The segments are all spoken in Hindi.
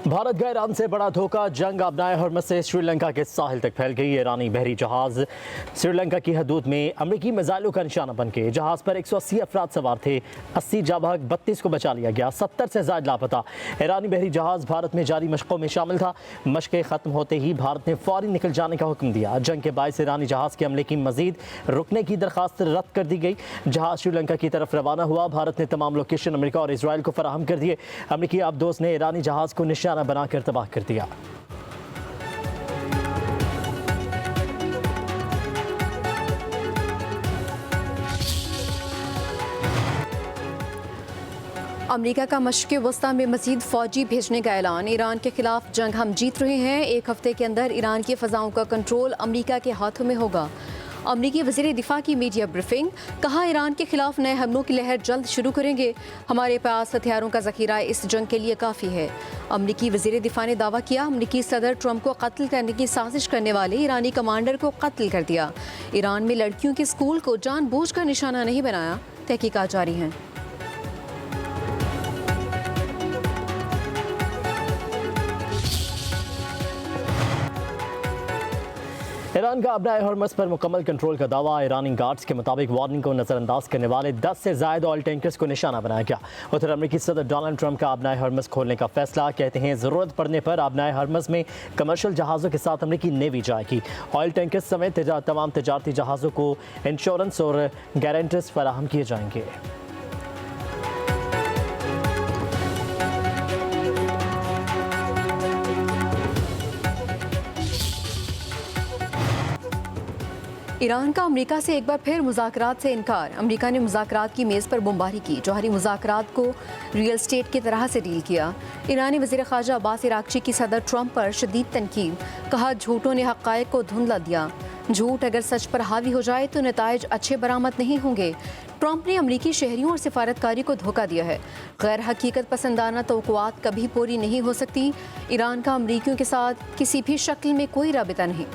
भारत का ईरान से बड़ा धोखा, जंग अपनाए हरमस से श्रीलंका के साहिल तक फैल गई। ईरानी बहरी जहाज श्रीलंका की हदूद में अमरीकी मिसाइलों का निशाना बन के जहाज पर 180 अफराद सवार थे। 80 जाँ बहक, 32 को बचा लिया गया, 70 से ज्यादा लापता। ईरानी बहरी जहाज भारत में जारी मशकों में शामिल था। मशकें खत्म होते ही भारत ने फौरी निकल जाने का हुक्म दिया। जंग के बायस ईरानी जहाज के हमले की मजीद रुकने की दरखास्त रद्द कर दी गई। जहाज श्रीलंका की तरफ रवाना हुआ। भारत ने तमाम लोकेशन अमेरिका और इसराइल को फराहम कर दिए। अमरीकी आबदोज ने ईरानी जहाज को निशाना बनाकर तबाह कर दिया। अमेरिका का मशक़ वस्ता में मज़ीद फ़ौजी भेजने का ऐलान। ईरान के खिलाफ जंग हम जीत रहे हैं। एक हफ्ते के अंदर ईरान की फ़ज़ाओं का कंट्रोल अमेरिका के हाथों में होगा। अमरीकी वज़ीर दिफ़ा की मीडिया ब्रीफिंग। कहा, ईरान के खिलाफ नए हमलों की लहर जल्द शुरू करेंगे। हमारे पास हथियारों का ज़ख़ीरा इस जंग के लिए काफ़ी है। अमरीकी वज़ीर दिफ़ा ने दावा किया, अमरीकी सदर ट्रंप को कत्ल करने की साजिश करने वाले ईरानी कमांडर को कत्ल कर दिया। ईरान में लड़कियों के स्कूल को जानबूझकर निशाना नहीं बनाया। तहकीकात जारी हैं। ईरान का अपना हरमस पर मुकम्मल कंट्रोल का दावा। ईरानी गार्ड्स के मुताबिक वार्निंग को नज़रअंदाज करने वाले 10 से ज़ायद ऑयल टैंकर्स को निशाना बनाया गया। उधर अमरीकी सदर डोनाल्ड ट्रंप का अपना हरमस खोलने का फैसला। कहते हैं ज़रूरत पड़ने पर अपना हरमस में कमर्शियल जहाज़ों के साथ अमरीकी नेवी जाएगी। ऑयल टैंकर्स समेत तमाम तजारती जहाज़ों को इंश्योरेंस और गारंटीज फराहम किए जाएंगे। ईरान का अमेरिका से एक बार फिर मुज़ाकरात से इनकार। अमेरिका ने मुज़ाकरात की मेज़ पर बमबारी की। जौहरी मुज़ाकरात को रियल स्टेट की तरह से डील किया। ईरानी वज़ीर ख़ारजा अब्बास इराक़ची की सदर ट्रंप पर शदीद तनकीद। कहा, झूठों ने हक़ाइक़ को धुंधला दिया। झूठ अगर सच पर हावी हो जाए तो नताइज अच्छे बरामद नहीं होंगे। ट्रंप ने अमरीकी शहरियों और सिफारतकारी को धोखा दिया है। गैर हकीकत पसंदाना तवक्कुआत कभी पूरी नहीं हो सकती। ईरान का अमरीकियों के साथ किसी भी शक्ल में कोई राबिता नहीं।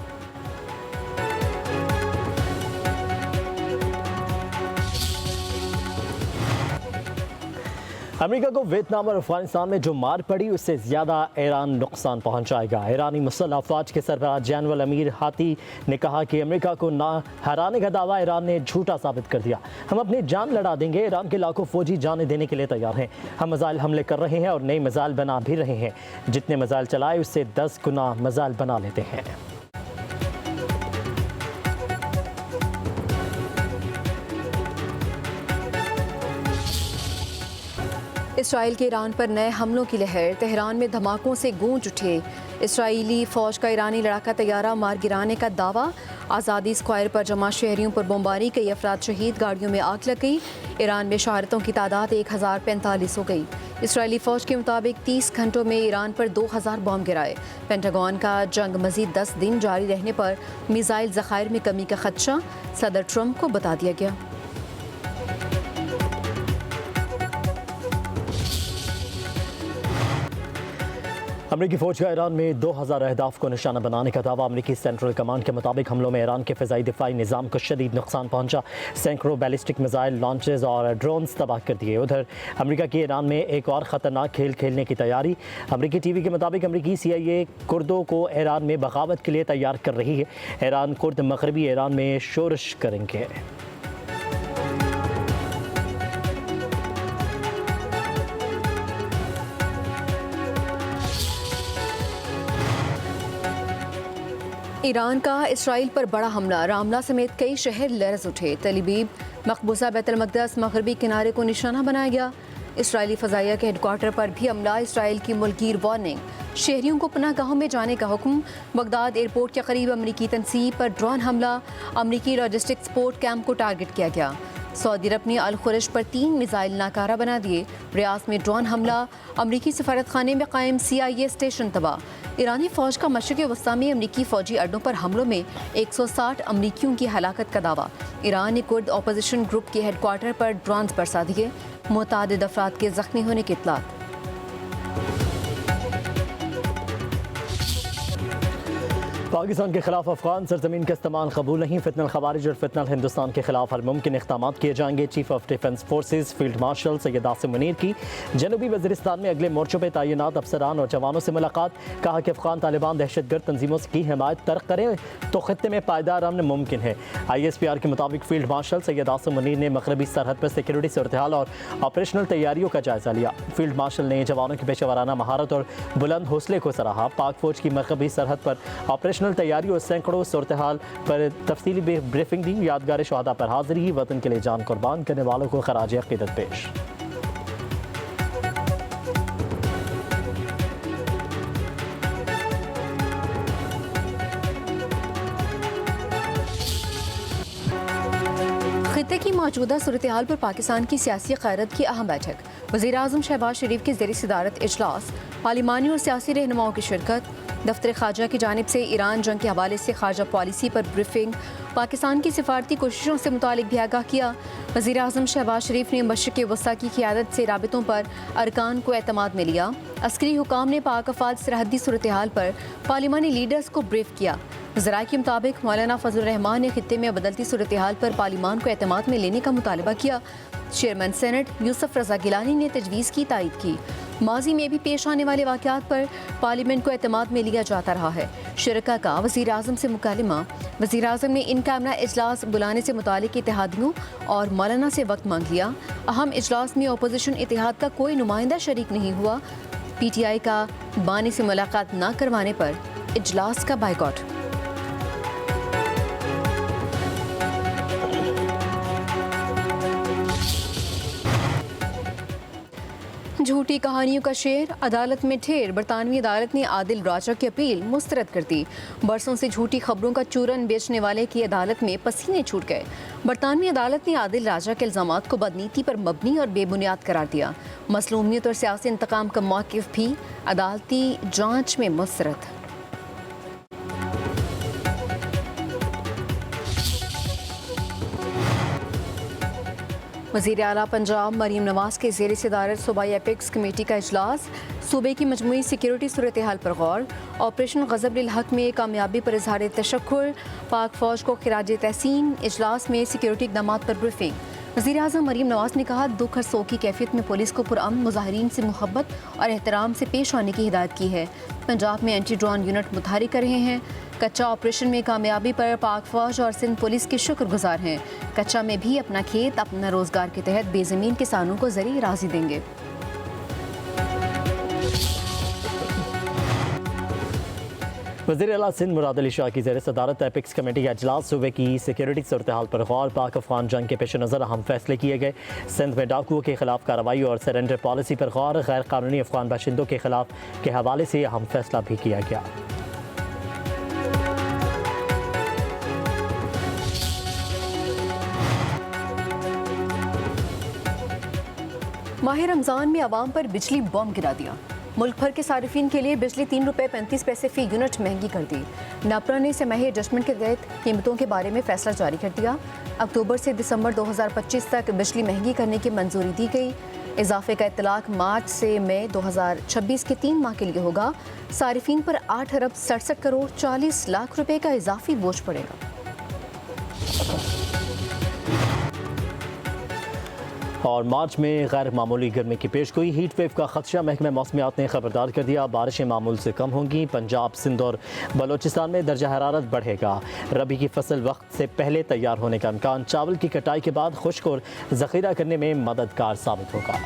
अमेरिका को वियतनाम और अफगानिस्तान में जो मार पड़ी उससे ज़्यादा ईरान नुकसान पहुंचाएगा। ईरानी मुसल्लह अफवाज के सरबराह जनरल अमीर हाती ने कहा कि अमेरिका को ना हराने का दावा ईरान ने झूठा साबित कर दिया। हम अपनी जान लड़ा देंगे। ईरान के लाखों फौजी जानें देने के लिए तैयार हैं। हम मिसाइल हमले कर रहे हैं और नए मिसाइल बना भी रहे हैं। जितने मिसाइल चलाए उससे 10 गुना मिसाइल बना लेते हैं। इसराइल के ईरान पर नए हमलों की लहर। तेहरान में धमाकों से गूंज उठे। इसराइली फ़ौज का ईरानी लड़ाका तैयारा मार गिराने का दावा। आज़ादी स्क्वायर पर जमा शहरियों पर बमबारी, कई अफराद शहीद, गाड़ियों में आग लग गई। ईरान में शहादतों की तादाद 1045 हो गई। इसराइली फ़ौज के मुताबिक 30 घंटों में ईरान पर 2000 बम गिराए। पेंटागन का जंग मज़ीद 10 दिन जारी रहने पर मिसाइल ज़खायर में कमी का खदशा सदर ट्रंप को बता दिया गया। अमरीकी फ़ौज का ईरान में 2000 अहदाफ को निशाना बनाने का दावा। अमरीकी सेंट्रल कमांड के मुताबिक हमलों में ईरान के फ़िज़ाई दिफाई निज़ाम को शदीद नुकसान पहुंचा। सैकड़ों बैलिस्टिक मिसाइल लॉन्चेज और ड्रोन्स तबाह कर दिए। उधर अमरीका की ईरान में एक और ख़तरनाक खेल खेलने की तैयारी। अमरीकी टीवी के मुताबिक अमरीकी CIA कुर्दों को ईरान में बगावत के लिए तैयार कर रही है। ईरान कुर्द मगरबी ईरान में शोरश करेंगे। ईरान का इसराइल पर बड़ा हमला। रामला समेत कई शहर लरज़ उठे। तेल अवीव, मकबूजा, बैतुल मक़दस, मगरबी किनारे को निशाना बनाया गया। इसराइली फ़ज़ाइया के हेडक्वार्टर पर भी हमला। इसराइल की मुल्कीर वार्निंग। शहरियों को पनाह गाहों में जाने का हुक्म। बगदाद एयरपोर्ट के करीब अमरीकी तनसीब पर ड्रोन हमला। अमरीकी लॉजिस्टिक सपोर्ट कैंप को टारगेट किया गया। सऊदी अरब ने अल खुरैश पर 3 मिसाइल नाकारा बना दिए। रियाद में ड्रोन हमला। अमरीकी सफारत खाने में कायम CIA स्टेशन तबाह। ईरानी फ़ौज का मशरिक़ वस्ता में अमरीकी फ़ौजी अड्डों पर हमलों में 160 अमरीकियों की हलाकत का दावा। ईरान ने कुर्द अपोजिशन ग्रुप के हेडक्वार्टर पर ड्रोन बरसा दिए। मुतअद्दिद अफराद के ज़ख्मी होने की इत्तलात। पाकिस्तान के खिलाफ अफगान सरजमीन का इस्तेमाल कबूल नहीं, फितनल खवारिज और फितनल हिंदुस्तान के खिलाफ हर मुमकिन इक़दाम किए जाएंगे। Chief of defence forces field marshal Syed Asim Munir की जनूबी वज़ीरिस्तान में अगले मोर्चों पर तैनात अफसरान और जवानों से मुलाकात। कहा कि अफगान तालिबान दहशतगर्द तंजीमों की हिमायत तर्क करें तो खत्ते में पायदार अमन मुमकिन है। ISPR के मुताबिक फील्ड मार्शल सैयद आसिम मुनीर ने मगरबी सरहद पर सिक्योरिटी सूरत हाल और ऑपरेशनल तैयारियों का जायजा लिया। फील्ड मार्शल ने जवानों की पेशेवराना महारत और बुलंद हौसले को सराहा। पाक फौज की मगरबी सरहद पर ऑपरेशनल तैयारी और सैकड़ों सूरत हाल पर तफसीली ब्रीफिंग दी। यादगार शहादा पर हाजिरी, वतन के लिए जान कुर्बान करने वालों को खराज अकीदत पेश। खित्ते की मौजूदा सूरत हाल पर पाकिस्तान की सियासी क़यादत की अहम बैठक, वज़ीर-ए-आज़म शहबाज शरीफ के ज़ेर सदारत इजलास, पार्लिमानी और सियासी रहनुमाओं की शिरकत। दफ्तर खारजा की जानिब से ईरान जंग के हवाले से खारजा पॉलिसी पर ब्रीफिंग, पाकिस्तान की सिफारती कोशिशों से मुतालिक भी आगाह किया। वज़ीर-ए-आज़म शहबाज शरीफ ने मशरिक़ वस्ता की क़यादत से राबितों पर अरकान को एतमाद में लिया। अस्करी हुकाम ने पाक अफवाज सरहदी सूरत हाल पर पार्लिमानी लीडर्स को ब्रीफ किया। ज़राए के मुताबिक मौलाना फजल रहमान ने खित्ते में बदलती सूरत हाल पर पार्लिमान को एतमाद में लेने का मुतालबा किया। चेयरमैन सेनेट यूसुफ रज़ा गिलानी ने तजवीज़ की तायद की। माजी में भी पेश आने वाले वाक़यात पर पार्लियामेंट को एतमाद में लिया जाता रहा है। शुरका का वज़ीर-ए-आज़म से मुकालमा, वज़ीर-ए-आज़म ने इन कैमरा इजलास बुलाने से मुतालिक इत्तेहादियों और मौलाना से वक्त मांग लिया। अहम इजलास में अपोजिशन इत्तेहाद का कोई नुमाइंदा शरीक नहीं हुआ। PTI का बानी से मुलाकात न करवाने पर इजलास का बायकॉट। झूठी कहानियों का शेर, अदालत में ठेर। बरतानवी अदालत ने आदिल राजा की अपील मुस्तरद कर दी। बरसों से झूठी खबरों का चूरन बेचने वाले की अदालत में पसीने छूट गए। बरतानवी अदालत ने आदिल राजा के इल्जामात को बदनीति पर मबनी और बेबुनियाद करार दिया। मसलूमियत और सियासी इंतकाम का मौक़िफ़ भी अदालती जांच में मुस्तरद। वज़ीर आला पंजाब मरीम नवाज़ के ज़ेर सदारत सूबाई एपेक्स कमेटी का इजलास, सूबे की मजमूई सिक्योरिटी सूरत हाल पर गौर। ऑपरेशन ग़ज़ब लिल हक़ में कामयाबी पर इज़हार तशक्कुर, पाक फ़ौज को खिराज तहसीन। इजलास में सिक्योरिटी इक़दामात पर ब्रीफिंग। वज़ीर-ए-आज़म मरीम नवाज़ ने कहा, दुख और सोग की कैफियत में पुलिस को पुरअमन मुज़ाहिरीन से मोहब्बत और एहतराम से पेश आने की हिदायत की है। पंजाब में एंटी ड्रोन यूनिट मुतहरिक कर रहे हैं। कच्चा ऑपरेशन में कामयाबी पर पाक फ़ौज और सिंध पुलिस के शुक्रगुजार हैं। कच्चा में भी अपना खेत अपना रोज़गार के तहत बेज़मीन किसानों को ज़रिए राज़ी देंगे। वज़ीर आला सिंध मुराद अली शाह की ज़ेर सदारत एपिक्स कमेटी का इजलास, सूबे की सिक्योरिटी सूरत हाल पर गौर। पाक अफगान जंग के पेश नज़र अहम फैसले किए गए। सिंध में डाकुओं के खिलाफ कार्रवाई और सरेंडर पॉलिसी पर गौर। गैर कानूनी अफगान बाशिंदों के खिलाफ के हवाले से अहम फैसला भी किया गया। माह रमज़ान में अवाम पर बिजली बम गिरा दिया। मुल्क भर के सारिफिन के लिए बिजली ₹3.35 फ़ी यूनिट महंगी कर दी। नापरा ने समाही एडजस्टमेंट के तहत कीमतों के बारे में फैसला जारी कर दिया। अक्टूबर से दिसंबर 2025 तक बिजली महंगी करने की मंजूरी दी गई। इजाफे का इतलाक मार्च से मई 2026 के 3 माह के लिए होगा। सारिफिन पर 8 अरब 67 करोड़ 40 लाख रुपए का इजाफी बोझ पड़ेगा। और मार्च में गैर मामूली गर्मी की पेशगोई, हीट वेव का खदशा। महकमा मौसमियात ने खबरदार कर दिया, बारिशें मामूल से कम होंगी। पंजाब, सिंध और बलोचिस्तान में दर्जा हरारत बढ़ेगा। रबी की फसल वक्त से पहले तैयार होने का इम्कान। चावल की कटाई के बाद खुश्क और ज़ख़ीरा करने में मददगार साबित होगा।